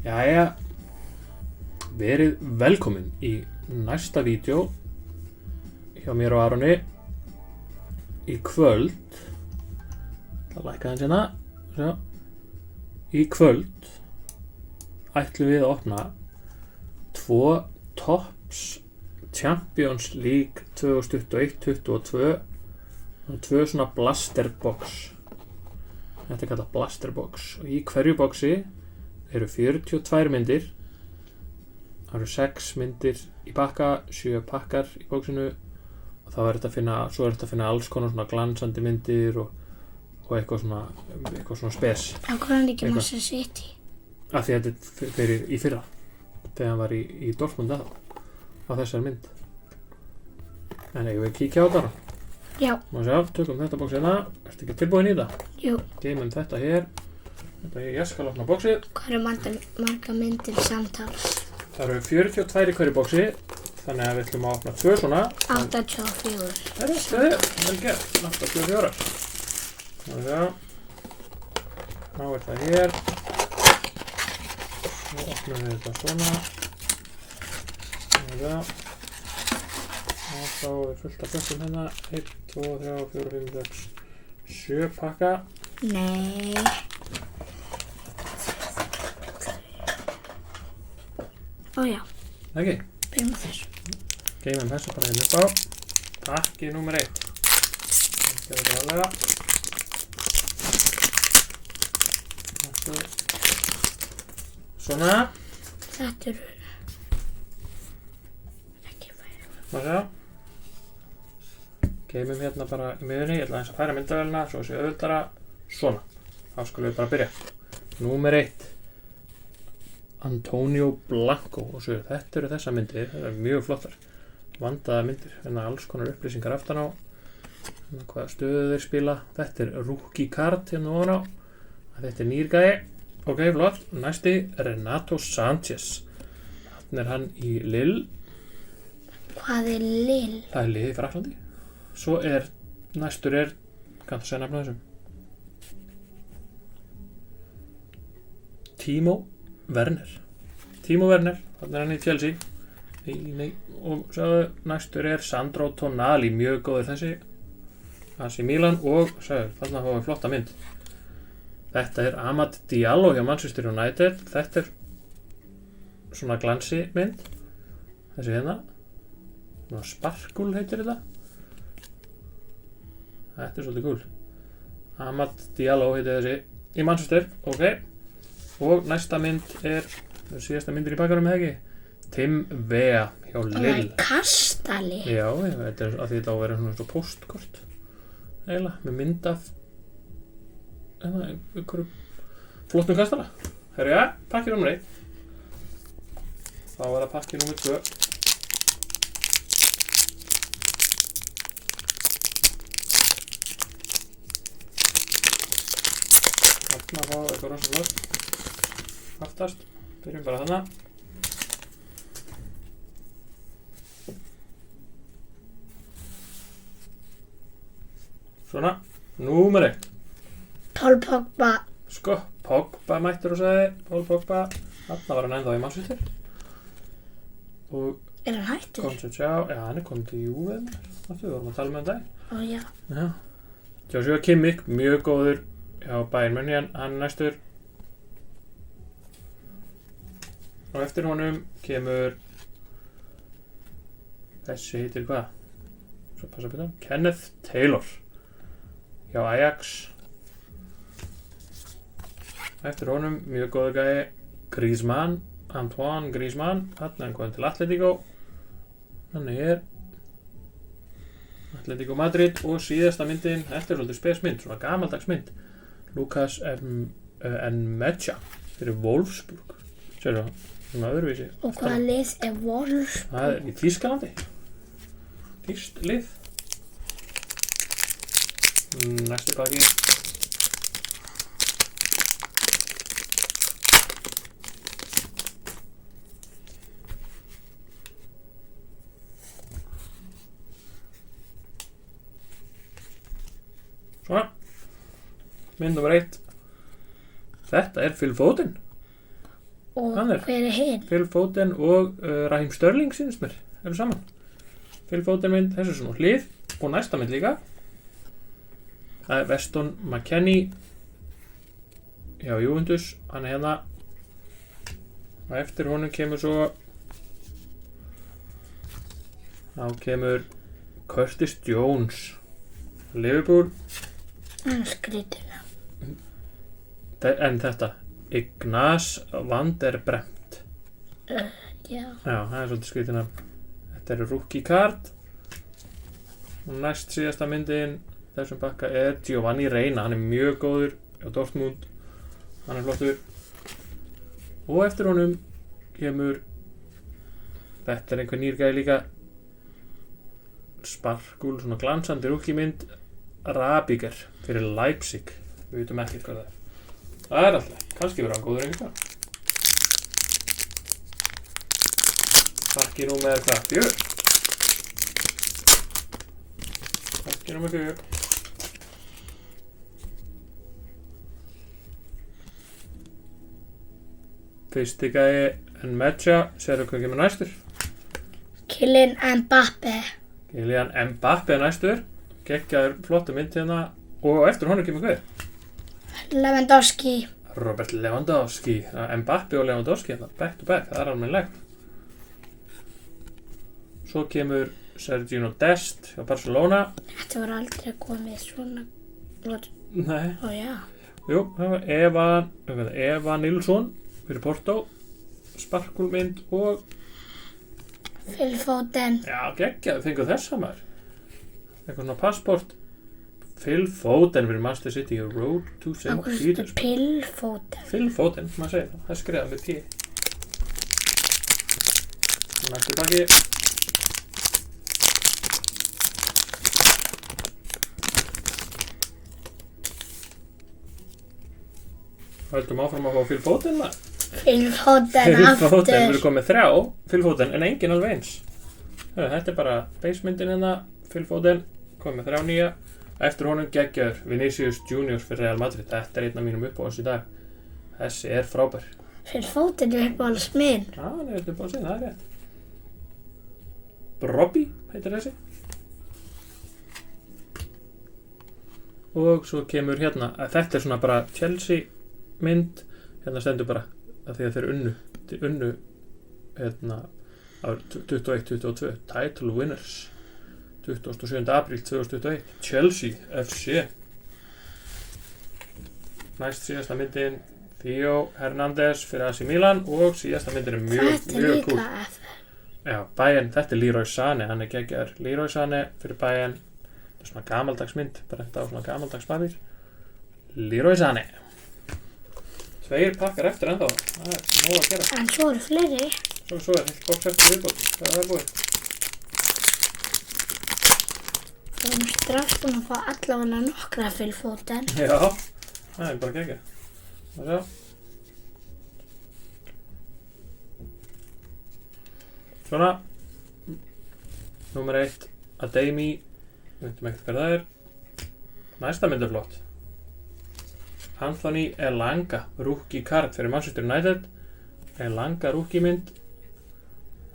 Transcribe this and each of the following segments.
Jæja, verið velkomin í næsta vídeo hjá mér og Aroni. Í kvöld, það lækka hans hérna, sjá. Í kvöld ætlum við að opna 2 Tops Champions League 2021-22 og 2 svona Blaster Box. Þetta er kallað Blaster Box og í hverju boxi eru 42 myndir. Það eru 6 myndir í pakka, 7 pakkar í bóksinu og þá er þetta að finna alls konar svona glansandi myndir og eitthvað svona spes. Af hverju hann ekki Manchester City? Af því að þetta er fyrir í fyrra þegar hann var í Dortmund á þessari mynd. En eigum við kíkja á þetta? Já. Má sjá, tökum þetta bóks hérna. Ertu ekki tilbúin í það? Jú. Geymum þetta hér. Ég skal opna bóksið. Hvað eru marga myndir samtals? Það eru 42 í hverju bóksi, þannig að við ætlum að opna 2 svona. 84. Það er vel gert, 84. Ná er það hér. Svo opnum við þetta svona. Og þá er fullt af bökkum hérna. 1, 2, 3, 4, 5, 6, 7 pakka. Nei. Ójá. Ekki? Byrjum á þessu. Geymum þessu bara hérna upp á. Pakki númer 1. Þetta er alvega. Svona. Þetta eru ekki færa. Má sjá. Geymum hérna bara í miðunni. Ég ætla aðeins að færa myndavélina svo þessi auðvitara. Svona. Þá skulum við bara byrja. Númer 1. Antonio Blanco og svo þetta eru þessar myndir, þetta eru mjög flottar vandaðar myndir, hérna alls konar upplýsingar aftan á hvaða stöðu þeir spila, þetta er rookie card hérna ofan á, þetta er nýr gæi, ok, flott, næsti Renato Sanchez, þannig er hann í Lille. Hvað er Lille? Það er liðið í Frakklandi, svo næstur kanntu að segja nafna þessum Timo Werner, þannig er hann í Chelsea. Og sjáðu, næstur er Sandro Tonali, mjög góður þessi. Hans í Milan og sjáðu, þannig að það var flotta mynd. Þetta er Amad Diallo hjá Manchester United. Þetta er svona glansi mynd. Þessi hérna. Sparkul heitir þetta. Þetta er svolítið cool. Amad Diallo heitir þessi í Manchester, ok. Og næsta mynd er síðasta myndir í bakkarum, eða ekki? Tim Vea hjá Lille. Það er kastali. Já, þetta er að því þetta á að vera svona postkort. Eiginlega, með mynd af einhverju flottum kastala. Herru, já, pakki númer 1. Þá er það pakki númer 2. Þarna fá eitthvað rosalega aftast, byrjum bara þarna. Svona, númer 1. Paul Pogba. Sko, Pogba mættur og sagði, Paul Pogba. Þarna var hann ennþá í Manchester. Og Er hann hættur? hann er kominn til Juve. Við vorum að tala með hann dag. Ójá. Já. Joshua Kimmich, mjög góður hjá Bayern München, hann næstur. Og eftir honum kemur þessi heitir hvað? Svo passa betur. Kenneth Taylor hjá Ajax. Eftir honum mjög góður gæi Antoine Griezmann, hann er kominn til Atletico. Þannig er Atletico Madrid og síðasta myndin, þetta er svolítið spes mynd, svona gamaldags mynd. Lucas Nmecha fyrir Wolfsburg. Sérðu það? Svona öðruvísi. Og hvaða lið er Wolfsburg? Það er í Þýskalandi. Þýskt lið. Næsti pakki. Svona. Mynd nummer 1. Þetta er Phil Foden. Og Hann er. hver er hinn? Phil Foden og Raheem Sterling sínst mér, eru saman. Phil Foden mynd, þessu svona hlið og næsta mynd líka. Það er Weston McKennie hjá Juventus, hann er hérna. Og eftir honum kemur svo þá kemur Curtis Jones Liverpool. Hann er skrýtina. En þetta Ignaz van der Bremt. Já. Já, það er svolítið skrýtina. Þetta eru rookie card. Og næst síðasta myndin þessum pakka er Giovanni Reina. Hann er mjög góður á Dortmund. Hann er flottur. Og eftir honum kemur þetta er einhver nýr gæði líka. Sparkul, svona glansandi rookie mynd. Rabiger fyrir Leipzig. Við vitum ekkert hvað það er. Það er alltaf. Kannski verður hann góður einhvern. Pakki númer hvað? 4. Pakki númer 4. Fyrsti gæi Nmecha. Sérðu hvað kemur næstur? Kylian Mbappe. Kylian Mbappe næstur. Geggjaður flottu mynd hérna. Og eftir honum kemur hver? Lewandowski. Robert Lewandowski. Mbappe og Lewandowski hérna. Back to back. Það er almennilegt. Svo kemur Sergio Dest hjá Barcelona. Þetta var aldrei komið svona. Nei. Ó já. Jú, það var Eva Nilsson fyrir Porto. Sparkulmynd og Phil Foden. já, geggjað, fenguð þessa maður. Eitthvað svona passport. Phil Foden fyrir Manchester City Road to St. Ákvæmstu Petersburg. Phil Foden. Phil Foden, maður segir það. Það er skrifað með P. Næstu pakki. Höldum áfram að fá Phil Foden maður. Phil Foden Phil aftur. Foden, við erum komið 3 Phil Foden en engin alveg eins. Þetta er bara basemyndin hérna. Phil Foden komið 3 nýja. Eftir honum geggjaður Vinicius Junior fyrir Real Madrid. Þetta er einn af mínum uppáhalds í dag. Þessi er frábær. Phil Foden er uppáhalds minn. Já, hann er uppáhalds minn, það er rétt. Robbie heitir þessi. Og svo kemur hérna, þetta er svona bara Chelsea mynd. Hérna stendur bara að því að þeir unnu hérna á 21-22 title winners 27. apríl 2021 Chelsea FC. Næst síðasta myndin Theo Hernandez fyrir AC Milan og síðasta myndin er mjög Þetta cool. líka F. Já, Bayern, þetta er Leroy Sané, hann er geggjaður. Leroy Sané fyrir Bayern. Þetta er svona gamaldags mynd, brenta á svona gamaldags papír. Leroy Sané. 2 pakkar eftir ennþá. Það er nóg að gera. En svo eru fleiri. Svo er heilt box eftir viðbót. Hvað er það búið? Við erum strax búin að fá allavega nokkra Phil Foden. Já, það er bara geggjað. Það sjá. Svona. Númer 1. Adeyemi. Við veitum ekkert hvað það er. Næsta mynd er flott. Anthony Elanga, rookie card fyrir Manchester United. Elanga rookie mynd.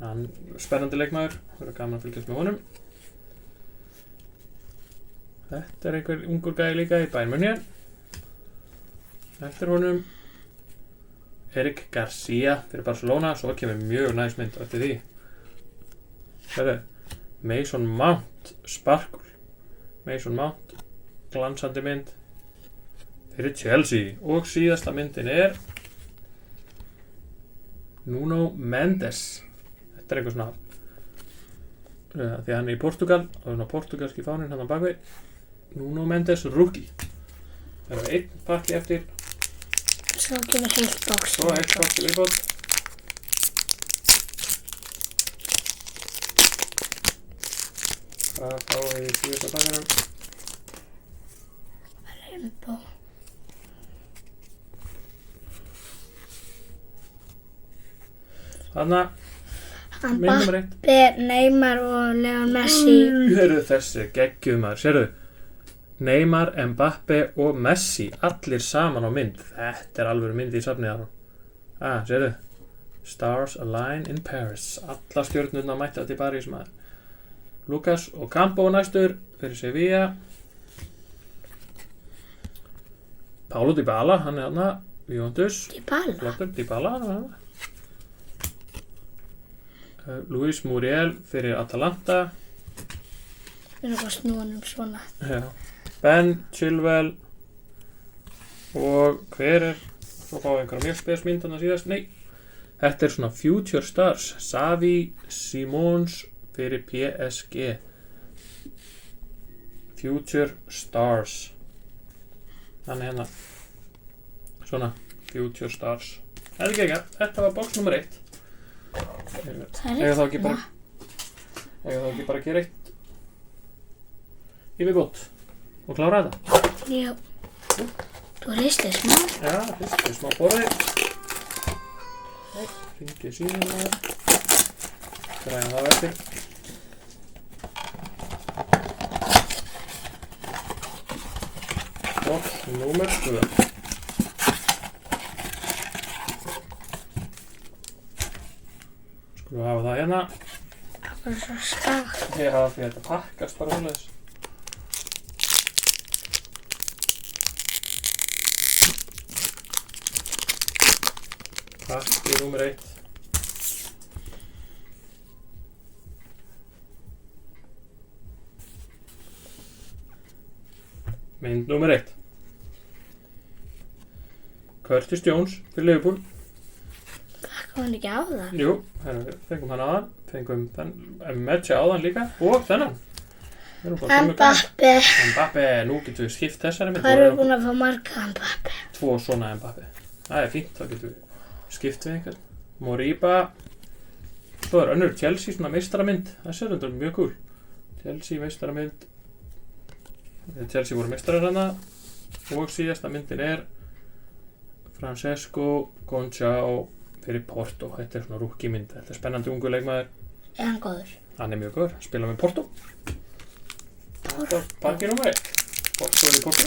Hann spennandi leikmaður. Það verður gaman að fylgjast með honum. Þetta er einhver ungur gæði líka í Bayern München. Eftir honum Eric Garcia fyrir Barcelona. Svo kemur mjög næs mynd eftir því. Þetta er Mason Mount Sparkle. Mason Mount glansandi mynd fyrir Chelsea. Og síðasta myndin er Nuno Mendes. Þetta er eitthvað svona því að hann er í Portugal og svona portugalski fáninn hann á bakvið. Nuno Mendes rookie. Það eru 1 pakki eftir. Svo kemur heilt box. Svo heilt box í viðbót. Hvað fáum við í síðasta pakkanum? Rainbow. Þarna mynd nummer 1. Mbappe, Neymar og Leo Messi. Heyrðu þessi geggjum maður. Sérðu? Neymar, Mbappe og Messi allir saman á mynd. Þetta er alveg mynd í safnið þarna. Sérðu? Stars align in Paris. Alla stjörnurnar mættu til París maður. Lucas Ocampo næstur fyrir Sevilla. Paulo Dybala, hann þarna Juventus. Dybala? Flottur, Dybala, hann þarna. Luis Muriel fyrir Atalanta. Við erum bara snúanum svona. Já. Ben Chilwell. Og hver svo fá einhverja mjög spesmynd þarna síðast. Nei, þetta svona Future Stars. Xavi Simons fyrir PSG. Future Stars. Þannig hérna. Svona, Future Stars. Þetta var box nummer 1. Eða þá ekki bara gera eitt í viðbót og klára þetta. Já. Þú ristir smá. Já, ristir smá borði. Hringið síðan þar. Græna það eftir. Og númer 2. Skulum hafa það hérna. Það var svo skakt. Já, því þetta pakkast bara svoleiðis. Pakki númer 1. Mynd númer 1. Curtis Jones fyrir Liverpool. Kom hann ekki á það? Jú, fengum hann áðan. Fengum Metje áðan líka. Og þennan. Mbappe. Nú getum við skipt þessari mynd. Hvað erum við búin að fá marga Mbappe? 2 svona Mbappe. Það fínt, þá getum við skipt við einhvern. Moriba. Svo önnur Chelsea svona meistaramynd. Það þetta mjög cool. Chelsea meistaramynd. Chelsea voru meistarar hana. Og síðasta myndin Francesco Conchao fyrir Porto. Þetta svona rookie mynd. Þetta spennandi ungu leikmaður. Hann góður? Hann mjög góður. Spila með Porto. Pakki númer 1. Porto í Porto.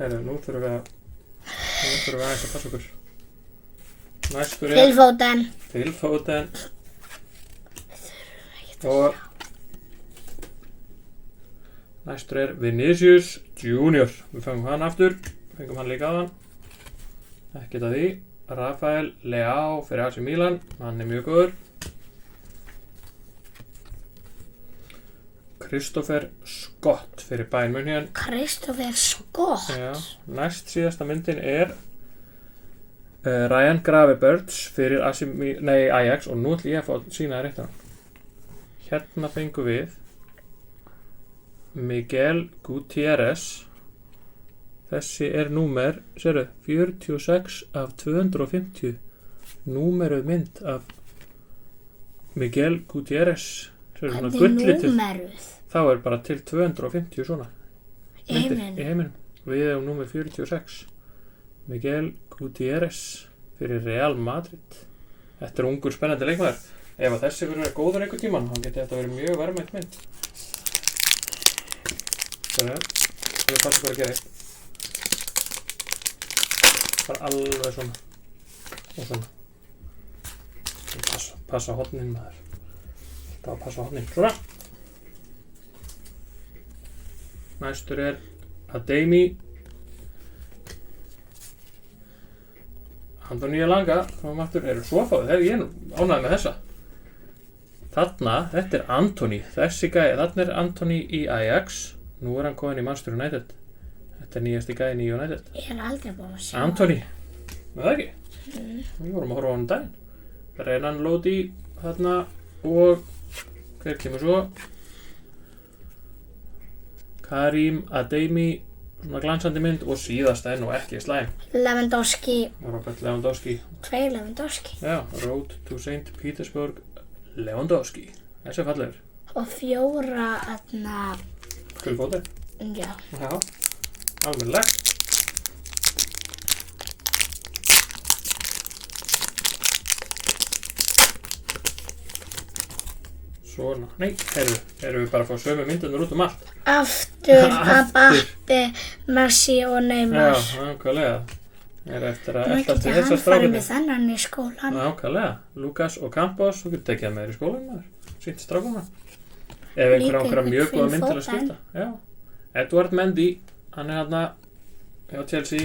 Nú þurfum við aðeins að passa okkur. Næstur Phil Foden. Og næstur Vinicius Junior. Við fengum hann aftur. Fengum hann líka aðan. Ekkert að því. Rafael Leao fyrir AC Milan. Hann mjög góður. Christopher Scott fyrir Bayern München. Christopher Scott? Já. Næst síðasta myndin Ryan Gravenberch fyrir Ajax. Og nú ætlum ég að fá að sína það rétt á. Hérna fengum við Miguel Gutierrez. Þessi númer, sérðu, 46 af 250. Númeruð mynd af Miguel Gutierrez. Sérðu, svona gullituð. Númeruð? Þá bara til 250 svona. Í heiminum. Við númer 46. Miguel Gutierrez fyrir Real Madrid. Þetta ungur spennandi leikmaður. Ef að þessi verður góður einhvern tímann, þá geti þetta verið mjög verðmætt mynd. Þannig, við passum bara að gera eitt. Bara alveg svona. Og svona. Passa hornin maður. Þetta að passa hornin. Svona. Næstur Ademi. Antonio Langa. Komum aftur. Svo fáið. Ég ánægði með þessa. Þarna, þetta Antony. Þessi gæi. Þarna Antony í Ajax. Nú hann komin í Manchester United. Þetta nýjasti gæin í United. Ég aldrei búin að sjá Antony. Með það ekki? Við vorum að horfa á hann daginn. Renan Lodi þarna og hver kemur svo? Karim Ademi, svona glansandi mynd og síðasta og ekki slæm. Lewandowski. Robert Lewandowski. 2 Lewandowski. Já, Road to St. Petersburg Lewandowski. Þessi fallegur. Og 4 Gulfóttir. Já. Já. Almennilegt. Svona, nei, erum við bara að fá sömu myndirnar út allt. Aftur Aftur. Mbappe, Messi og Neymar. Já, nákvæmlega. Eftir að Nú eltast geti við hann þessar farið strákarnir. með þennan í skólan. Nákvæmlega. Lukas og Campos, þú getur tekið það með þér í skólan maður. Sýnt strákana. Ef einhverja Líka mjög einhvern góða mynd til að fótbolta. skipta. Já. Edward Mendy, hann hérna hjá Chelsea.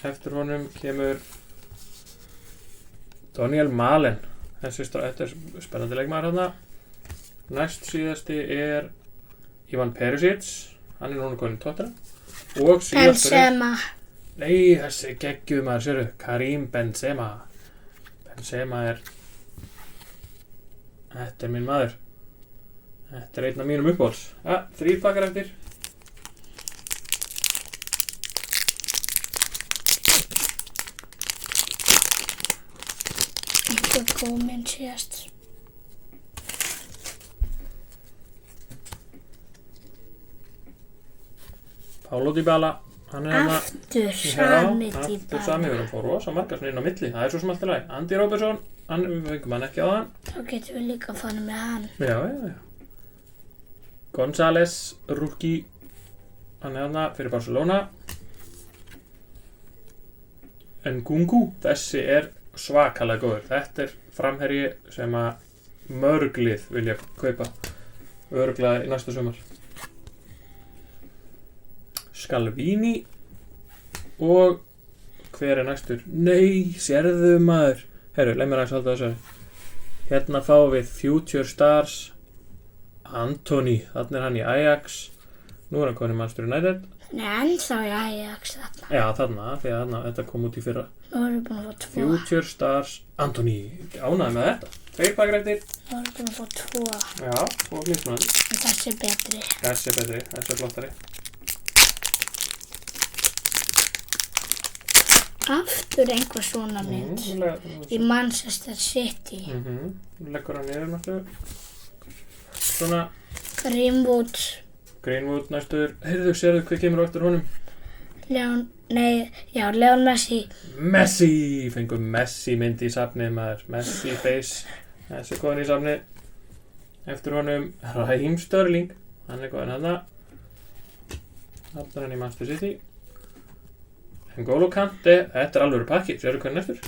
Eftir honum kemur Daniel Malen. Þetta er spennandi leikmaður hérna. Næst síðasti er Ivan Perisic. Hann er núna komin í Tottenham. Og síðastur er... Benzema. Nei, þessi geggjuð maður, sérðu. Karim Benzema. Benzema er... Þetta er minn maður. Þetta er einn af mínum uppáhalds. Ja, 3 pakkar eftir. Einhver komin síðast. Paulo Dybala. Hann er hérna... Aftur Já, sami aftur sami. Við erum fór rosa margar svona inn á milli. Það er svo sem allt í lagi. Andy Robertson. Við fengum hann ekki á hann. Þá getum við líka farið með hann. Já. González, rookie. Hann er hérna fyrir Barcelona. Nkunku. Þessi er svakalega góður. Þetta er framherji sem að mörg lið vilja kaupa. Örugglega í næsta sumar. Scalvini. Og hver er næstur? Nei, sérðu maður. Herru, leið mér aðeins halda þessu. Hérna fáum við Future Stars Antony. Þannig er hann í Ajax. Nú er hann komin í Manchester United. Hann er ennþá í Ajax þarna. Já, þarna, því að þetta kom út í fyrra. Nú erum við búin að fá 2. Future Stars Antony. Ánægði með þetta. 2 pakkar eftir. Nú erum við búin að fá 2. Já, og mismunandi. En þessi er betri. Þessi er betri, þessi er flottari. Aftur einhver svona mynd. Í Manchester City. Leggur hann niður náttúrulega. Svona. Greenwood næstur. Heyrðu, sérðu hvað kemur á eftir honum? Leon Messi. Messi! Fengum Messi mynd í safnið maður. Messi face. Þessi komin í safnið. Eftir honum Raheem Sterling. Hann er komin hérna. Þarna er hann í Manchester City. N'Golo Kante, þetta er alveg pakki, sérðu hvernig næstur?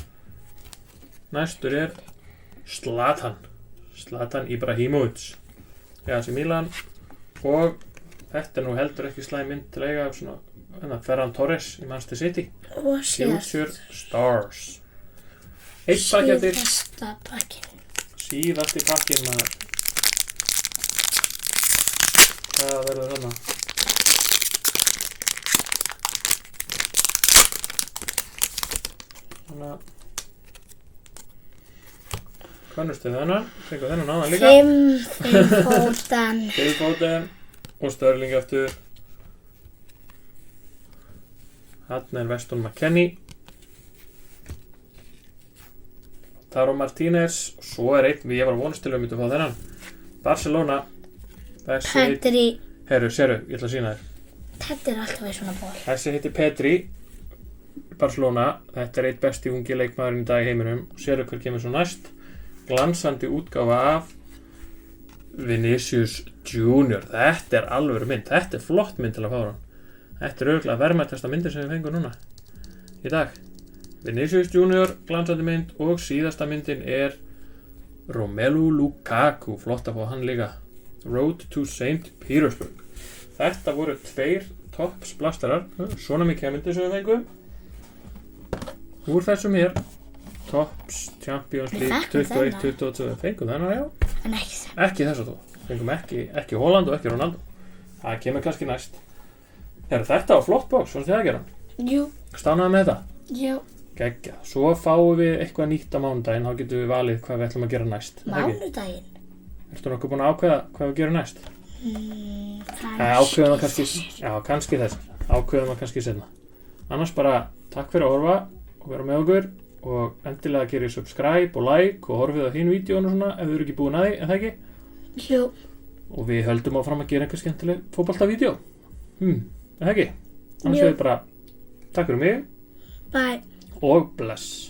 Næstur er Zlatan Ibrahimovic. Já, þessi Milan. Og þetta er nú heldur ekki slæm mynd til að eiga svona Ferran Torres í Manchester City. Og Future Stars. 1 pakki eftir. Síðasta pakkin. Síðasti pakkin maður. Hvað verður þarna? Kannustu þennan, fengu þennan áðan líka. 5 fóten. 5 fóten og Sterling aftur. Þarna er Weston McKennie. Taro Martínez. Svo er einn, ég var að vonast til að myndi að fá þennan. Barcelona. Pedri. Herru, sérðu, ég ætla að sýna þér. Þetta er alltaf í svona ból. Þessi heiti Pedri. Barcelona. Þetta er eitt besti ungi leikmaðurinn í dag í heiminum. Sérðu hver kemur svo næst. Glansandi útgáfa af Vinicius Junior. Þetta er alvöru mynd. Þetta er flott mynd til að fá hann. Þetta er örugglega verðmætasta myndir sem við fengum núna í dag. Vinicius Junior, glansandi mynd og síðasta myndin er Romelu Lukaku. Flott að fá hann líka. Road to St. Petersburg. Þetta voru 2 tops blastarar. Svona mikið myndir sem við fengum. Úr þessum hér. Tops Champions League 21-22. Fengum þennan, já. En ekki það. Ekki þess að þú. Fengum ekki Holland og ekki Ronaldo. Það kemur kannski næst. Þetta var flott box, fannst þið að gera? Jú. Stánaði með þetta? Jú. Geggjað. Svo fáum við eitthvað nýtt á mánudaginn, þá getum við valið hvað við ætlum að gera næst. Mánudaginn? Ertu nokkuð búin að ákveða hvað við gerum næst? Ákveðum það kannski, já, kannski þess. Ákveðum það kannski seinna. Annars bara takk fyrir að horfa og vera með okkur og endilega gerið subscribe og like og horfið á hinn vídeónu svona ef þið eru ekki búin að því, en það ekki? Jú. Og við höldum áfram að gera einhver skemmtileg fótboltavídeó. Það ekki? Annars við bara takk fyrir mig. Bye. Og bless.